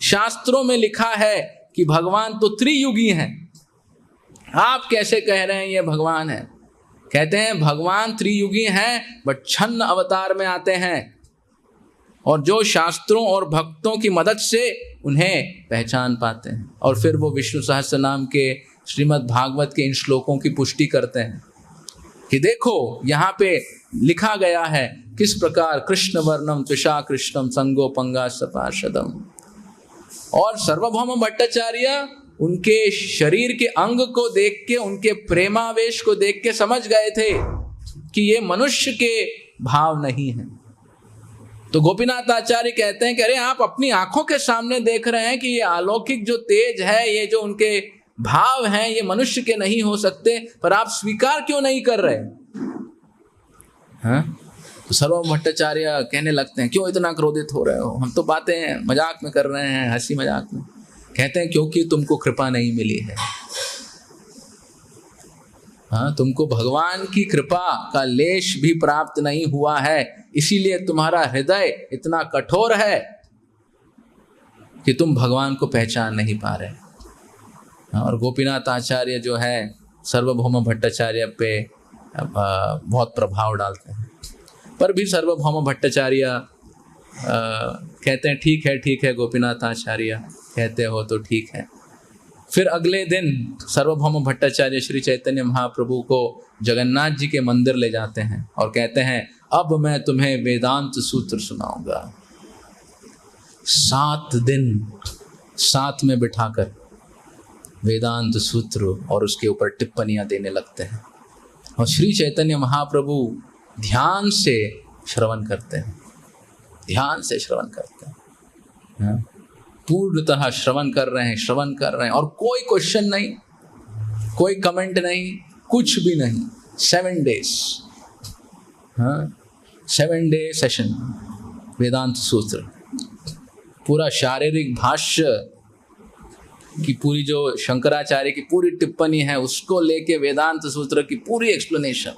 शास्त्रों में लिखा है कि भगवान तो त्रियुगी हैं, आप कैसे कह रहे हैं ये भगवान है। कहते हैं भगवान त्रियुगी हैं, बट छन्न अवतार में आते हैं, और जो शास्त्रों और भक्तों की मदद से उन्हें पहचान पाते हैं, और फिर वो विष्णु सहस्त्र नाम के श्रीमद् भागवत के इन श्लोकों की पुष्टि करते हैं कि देखो यहाँ पे लिखा गया है किस प्रकार कृष्ण वर्णम त्विषा कृष्णम संगोपंगा सपार्षदम। और सार्वभौम भट्टाचार्य उनके शरीर के अंग को देख के, उनके प्रेमावेश को देख के समझ गए थे कि ये मनुष्य के भाव नहीं है। तो गोपीनाथ आचार्य कहते हैं कि अरे आप अपनी आंखों के सामने देख रहे हैं कि ये अलौकिक जो तेज है, ये जो उनके भाव हैं, ये मनुष्य के नहीं हो सकते, पर आप स्वीकार क्यों नहीं कर रहे। हाँ, तो सार्वभौम भट्टाचार्य कहने लगते हैं, क्यों इतना क्रोधित हो रहे हो, हम तो बातें मजाक में कर रहे हैं, हंसी मजाक में। कहते हैं क्योंकि तुमको कृपा नहीं मिली है। हाँ, तुमको भगवान की कृपा का लेश भी प्राप्त नहीं हुआ है, इसीलिए तुम्हारा हृदय इतना कठोर है कि तुम भगवान को पहचान नहीं पा रहे। और गोपीनाथ आचार्य जो है सार्वभौम भट्टाचार्य पे बहुत प्रभाव डालते हैं, पर भी सार्वभौम भट्टाचार्य कहते हैं ठीक है गोपीनाथ आचार्य कहते हो तो ठीक है। फिर अगले दिन सार्वभौम भट्टाचार्य श्री चैतन्य महाप्रभु को जगन्नाथ जी के मंदिर ले जाते हैं और कहते हैं, अब मैं तुम्हें वेदांत सूत्र सुनाऊंगा। 7 दिन साथ में बिठाकर वेदांत सूत्र और उसके ऊपर टिप्पणियाँ देने लगते हैं। और श्री चैतन्य महाप्रभु ध्यान से श्रवण करते हैं, ध्यान से श्रवण करते हैं, पूर्णतः श्रवण कर रहे हैं और कोई क्वेश्चन नहीं, कोई कमेंट नहीं, कुछ भी नहीं। 7 days, 7 day सेशन वेदांत सूत्र, पूरा शारीरिक भाष्य की पूरी जो शंकराचार्य की पूरी टिप्पणी है उसको लेके वेदांत सूत्र की पूरी एक्सप्लेनेशन।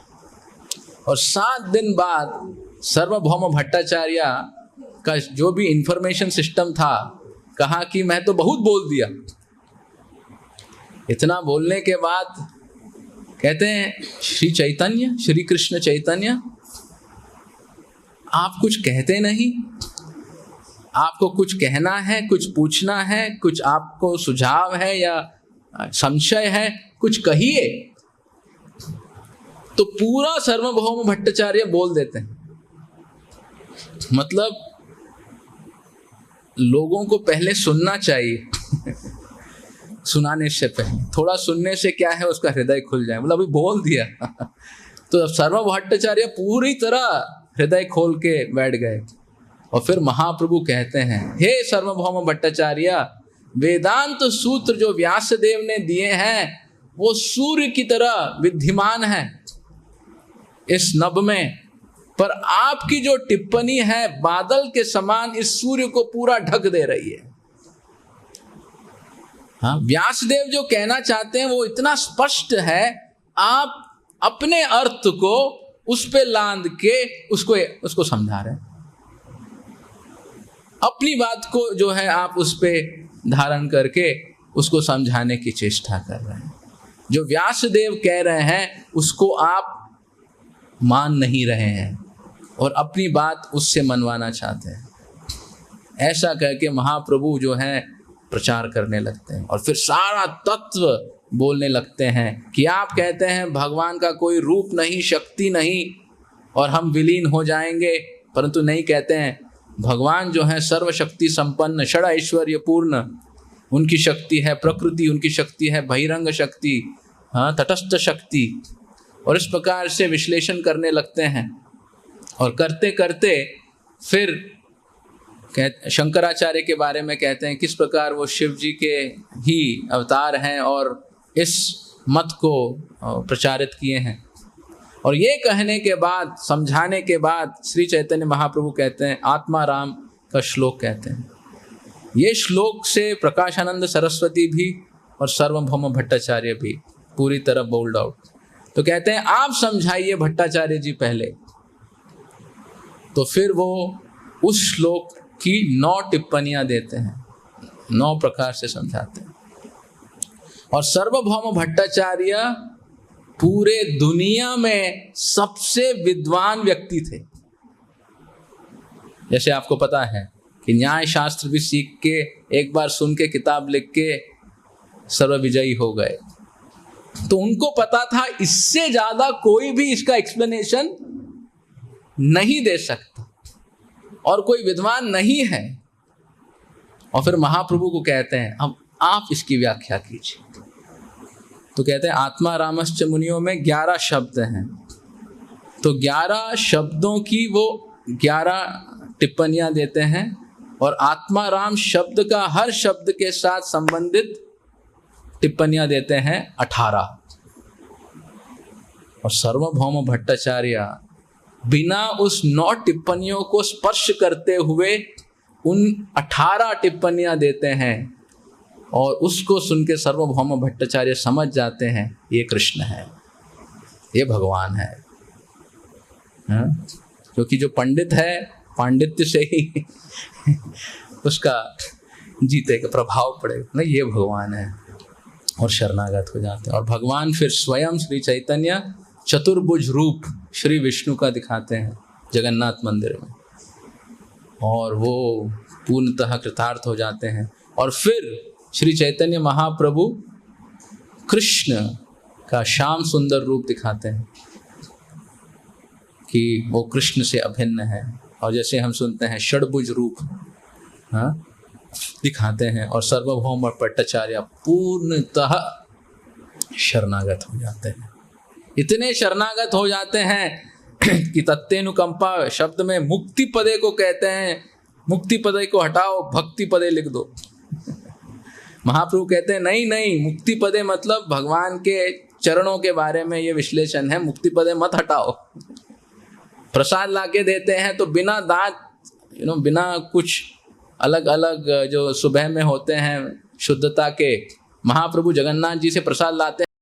और 7 दिन बाद सार्वभौम भट्टाचार्य का जो भी इंफॉर्मेशन सिस्टम था, कहा कि मैं तो बहुत बोल दिया। इतना बोलने के बाद कहते हैं श्री चैतन्य, श्री कृष्ण चैतन्य, आप कुछ कहते नहीं, आपको कुछ कहना है, कुछ पूछना है, कुछ आपको सुझाव है या संशय है, कुछ कहिए। तो पूरा सार्वभौम भट्टाचार्य बोल देते हैं। मतलब लोगों को पहले सुनना चाहिए सुनाने से पहले, थोड़ा सुनने से क्या है उसका हृदय खुल जाए। मतलब अभी बोल दिया तो सार्वभौम भट्टाचार्य पूरी तरह हृदय खोल के बैठ गए। और फिर महाप्रभु कहते हैं, हे सार्वभौम भट्टाचार्य, वेदांत सूत्र जो व्यासदेव ने दिए हैं वो सूर्य की तरह विद्यमान है इस नभ में, पर आपकी जो टिप्पणी है बादल के समान इस सूर्य को पूरा ढक दे रही है। हाँ, व्यासदेव जो कहना चाहते हैं वो इतना स्पष्ट है, आप अपने अर्थ को उस पे लांद के उसको समझा रहे हैं। अपनी बात को जो है आप उस पे धारण करके उसको समझाने की चेष्टा कर रहे हैं। जो व्यासदेव कह रहे हैं उसको आप मान नहीं रहे हैं और अपनी बात उससे मनवाना चाहते हैं। ऐसा कह के महाप्रभु जो है प्रचार करने लगते हैं और फिर सारा तत्व बोलने लगते हैं कि आप कहते हैं भगवान का कोई रूप नहीं, शक्ति नहीं और हम विलीन हो जाएंगे, परंतु नहीं कहते हैं भगवान जो है सर्वशक्ति संपन्न, षड ऐश्वर्य पूर्ण, उनकी शक्ति है प्रकृति, उनकी शक्ति है बहिरंग शक्ति, तटस्थ शक्ति। और इस प्रकार से विश्लेषण करने लगते हैं और करते करते फिर शंकराचार्य के बारे में कहते हैं किस प्रकार वो शिव जी के ही अवतार हैं और इस मत को प्रचारित किए हैं। और ये कहने के बाद, समझाने के बाद श्री चैतन्य महाप्रभु कहते हैं, आत्माराम का श्लोक कहते हैं। ये श्लोक से प्रकाशानंद सरस्वती भी और सार्वभौम भट्टाचार्य भी पूरी तरह बोल्ड आउट। तो कहते हैं आप समझाइए भट्टाचार्य जी पहले। तो फिर वो उस श्लोक की 9 टिप्पणियां देते हैं, 9 प्रकार से समझाते हैं। और सार्वभौम भट्टाचार्य पूरे दुनिया में सबसे विद्वान व्यक्ति थे। जैसे आपको पता है कि न्याय शास्त्र भी सीख के, एक बार सुन के किताब लिख के सर्वविजयी हो गए। तो उनको पता था इससे ज्यादा कोई भी इसका एक्सप्लेनेशन नहीं दे सकता और कोई विद्वान नहीं है। और फिर महाप्रभु को कहते हैं अब आप इसकी व्याख्या कीजिए। तो कहते हैं आत्मा रामश्च मुनियों में 11 शब्द हैं, तो 11 शब्दों की वो 11 टिप्पणियां देते हैं और आत्मा राम शब्द का हर शब्द के साथ संबंधित टिप्पणियां देते हैं 18। और सार्वभौम भट्टाचार्य बिना उस 9 टिप्पणियों को स्पर्श करते हुए उन 18 टिप्पणियां देते हैं और उसको सुन के सार्वभौम भट्टाचार्य समझ जाते हैं ये कृष्ण है, ये भगवान है। क्योंकि जो पंडित है पांडित्य से ही उसका जीते का प्रभाव पड़ेगा, नहीं ये भगवान है, और शरणागत हो जाते हैं। और भगवान फिर स्वयं श्री चैतन्य चतुर्भुज रूप श्री विष्णु का दिखाते हैं जगन्नाथ मंदिर में, और वो पूर्णतः कृतार्थ हो जाते हैं। और फिर श्री चैतन्य महाप्रभु कृष्ण का श्याम सुंदर रूप दिखाते हैं कि वो कृष्ण से अभिन्न है। और जैसे हम सुनते हैं षडभुज रूप, दिखाते हैं और सार्वभौम और पट्टाचार्य पूर्णतः शरणागत हो जाते हैं। इतने शरणागत हो जाते हैं कि तत्तेनुकंपा शब्द में मुक्ति पदे को कहते हैं। मुक्ति पदे को हटाओ, भक्ति पदे लिख दो। महाप्रभु कहते हैं नहीं नहीं, मुक्ति पदे मतलब भगवान के चरणों के बारे में ये विश्लेषण है, मुक्ति पदे मत हटाओ। प्रसाद लाके देते हैं तो बिना दांत बिना कुछ अलग अलग जो सुबह में होते हैं शुद्धता के, महाप्रभु जगन्नाथ जी से प्रसाद लाते